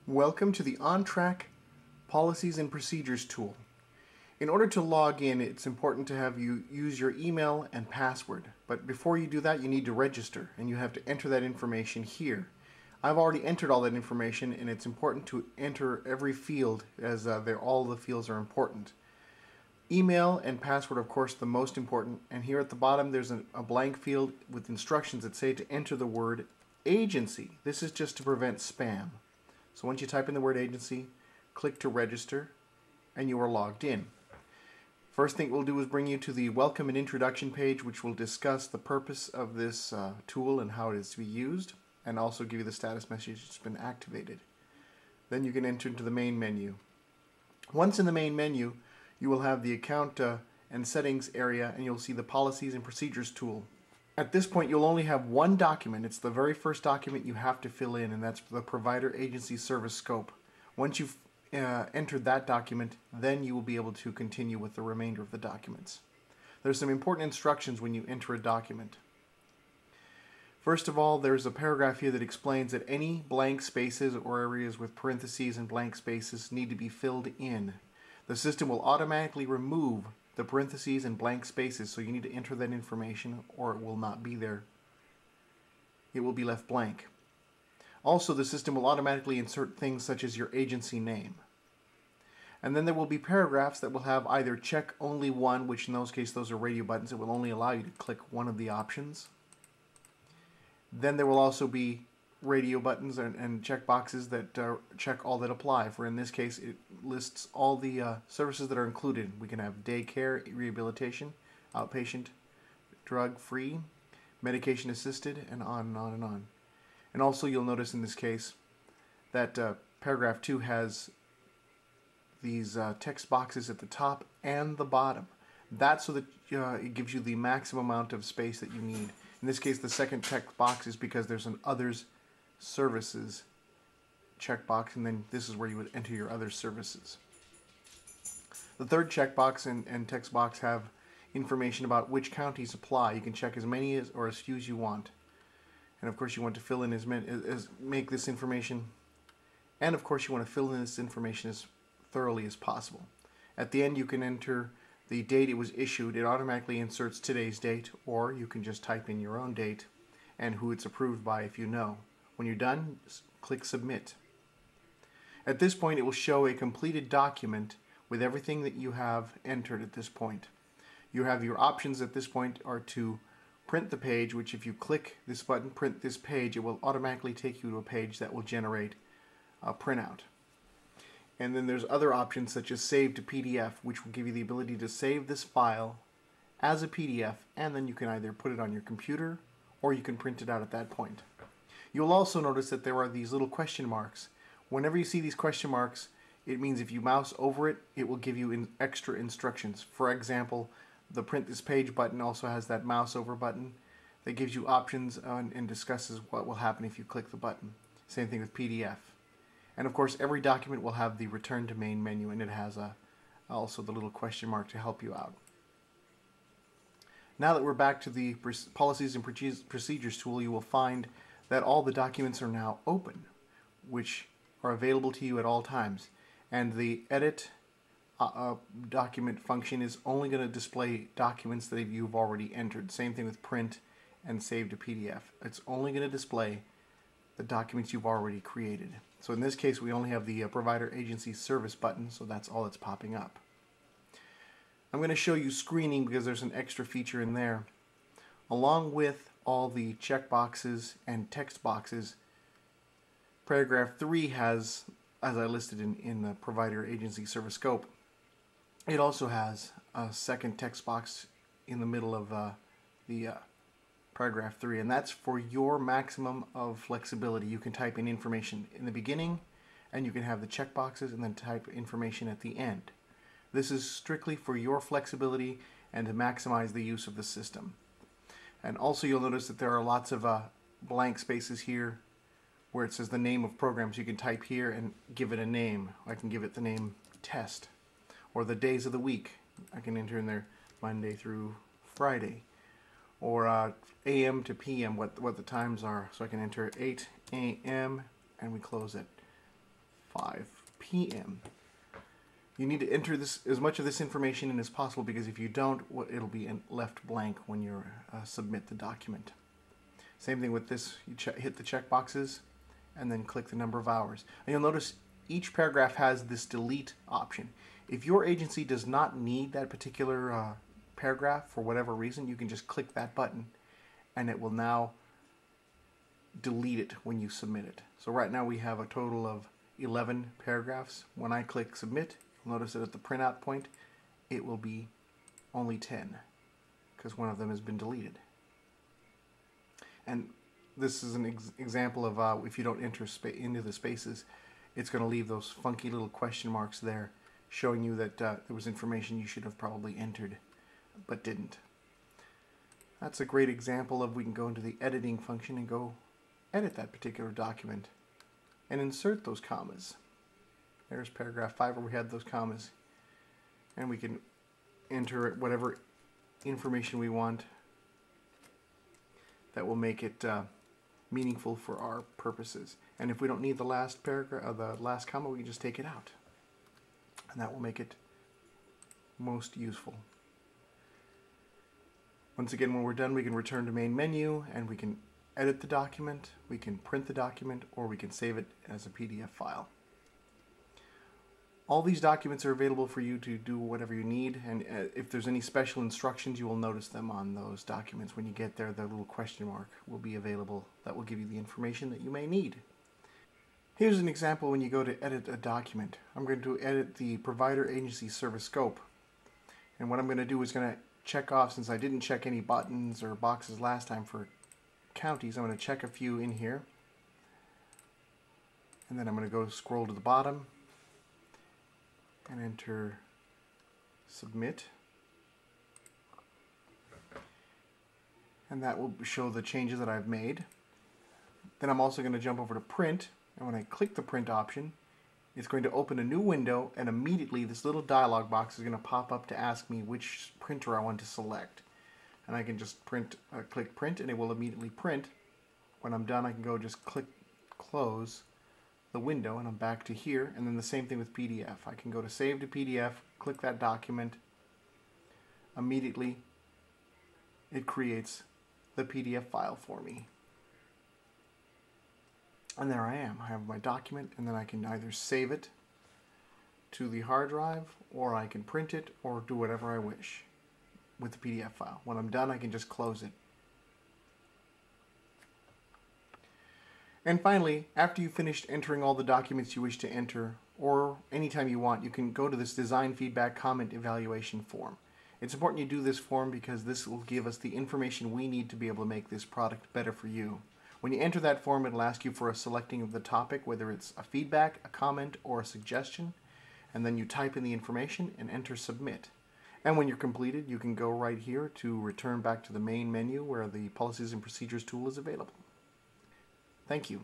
Welcome to the OnTrack Policies and Procedures tool. In order to log in, it's important to have you use your email and password. But before you do that, you need to register, and you have to enter that information here. I've already entered all that information, and it's important to enter every field as all the fields are important. Email and password, of course, the most important. And here at the bottom, there's a blank field with instructions that say to enter the word agency. This is just to prevent spam. So once you type in the word agency, click to register, and you are logged in. First thing it will do is bring you to the welcome and introduction page, which will discuss the purpose of this tool and how it is to be used, and also give you the status message it's been activated. Then you can enter into the main menu. Once in the main menu, you will have the account and settings area, and you'll see the policies and procedures tool. At this point, you'll only have one document. It's the very first document you have to fill in, and that's the provider agency service scope. Once you've entered that document, then you will be able to continue with the remainder of the documents. There's some important instructions when you enter a document. First of all, there's a paragraph here that explains that any blank spaces or areas with parentheses and blank spaces need to be filled in. The system will automatically remove the parentheses and blank spaces, so you need to enter that information or it will not be there. It will be left blank. Also, the system will automatically insert things such as your agency name. And then there will be paragraphs that will have either check only one, which in those cases those are radio buttons. It will only allow you to click one of the options. Then there will also be radio buttons and check boxes that check all that apply. For in this case, it lists all the services that are included. We can have daycare, rehabilitation, outpatient, drug-free, medication-assisted, and on and on and on. And also you'll notice in this case that paragraph 2 has these text boxes at the top and the bottom. That's so that it gives you the maximum amount of space that you need. In this case, the second text box is because there's an others services checkbox, and then this is where you would enter your other services. The third checkbox and text box have information about which counties apply. You can check as many or as few as you want, and of course you want to fill in make this information, and of course you want to fill in this information as thoroughly as possible. At the end, you can enter the date it was issued. It automatically inserts today's date, or you can just type in your own date and who it's approved by if you know. When you're done, click Submit. At this point, it will show a completed document with everything that you have entered at this point. You have your options at this point are to print the page, which if you click this button, print this page, it will automatically take you to a page that will generate a printout. And then there's other options such as Save to PDF, which will give you the ability to save this file as a PDF, and then you can either put it on your computer or you can print it out at that point. You'll also notice that there are these little question marks. Whenever you see these question marks, it means if you mouse over it, it will give you extra instructions. For example, the Print This Page button also has that mouse over button that gives you options and discusses what will happen if you click the button. Same thing with PDF. And of course, every document will have the Return to Main menu, and it has also the little question mark to help you out. Now that we're back to the Policies and Procedures tool, you will find that all the documents are now open, which are available to you at all times. And the Edit document function is only going to display documents that you've already entered. Same thing with Print and Save to PDF. It's only going to display the documents you've already created. So in this case, we only have the Provider Agency Service button, so that's all that's popping up. I'm going to show you screening because there's an extra feature in there. Along with all the checkboxes and text boxes, paragraph 3 has, as I listed in the Provider Agency Service Scope, it also has a second text box in the middle of the paragraph 3, and that's for your maximum of flexibility. You can type in information in the beginning, and you can have the checkboxes and then type information at the end. This is strictly for your flexibility and to maximize the use of the system. And also you'll notice that there are lots of blank spaces here where it says the name of programs. You can type here and give it a name. I can give it the name Test. Or the days of the week. I can enter in there Monday through Friday. Or AM to PM, what the times are. So I can enter 8 AM and we close at 5 p.m. You need to enter this as much of this information in as possible, because if you don't, it'll be left blank when you submit the document. Same thing with this. You hit the check boxes and then click the number of hours. And you'll notice each paragraph has this delete option. If your agency does not need that particular paragraph for whatever reason, you can just click that button and it will now delete it when you submit it. So right now we have a total of 11 paragraphs. When I click submit, you'll notice that at the printout point it will be only 10 because one of them has been deleted. And this is an example of if you don't enter into the spaces, it's going to leave those funky little question marks there showing you that there was information you should have probably entered but didn't. That's a great example of we can go into the editing function and go edit that particular document and insert those commas. There's paragraph 5 where we had those commas, and we can enter whatever information we want that will make it meaningful for our purposes. And if we don't need the last paragraph, the last comma, we can just take it out, and that will make it most useful. Once again, when we're done, we can return to main menu and we can edit the document, we can print the document, or we can save it as a PDF file. All these documents are available for you to do whatever you need, and if there's any special instructions, you will notice them on those documents. When you get there, the little question mark will be available that will give you the information that you may need. Here's an example when you go to edit a document. I'm going to edit the provider agency service scope, and what I'm going to do is going to check off, since I didn't check any buttons or boxes last time for counties, I'm going to check a few in here, and then I'm going to go scroll to the bottom and enter submit, and that will show the changes that I've made. Then I'm also going to jump over to print, and when I click the print option, it's going to open a new window, and immediately this little dialog box is going to pop up to ask me which printer I want to select. And I can just click print, and it will immediately print. When I'm done, I can go just click close the window, and I'm back to here. And then the same thing with PDF. I can go to save to PDF, click that document. Immediately it creates the PDF file for me. And there I am. I have my document, and then I can either save it to the hard drive, or I can print it, or do whatever I wish with the PDF file. When I'm done, I can just close it. And finally, after you've finished entering all the documents you wish to enter, or anytime you want, you can go to this design feedback comment evaluation form. It's important you do this form because this will give us the information we need to be able to make this product better for you. When you enter that form, it'll ask you for a selecting of the topic, whether it's a feedback, a comment, or a suggestion, and then you type in the information and enter submit. And when you're completed, you can go right here to return back to the main menu where the Policies and Procedures tool is available. Thank you.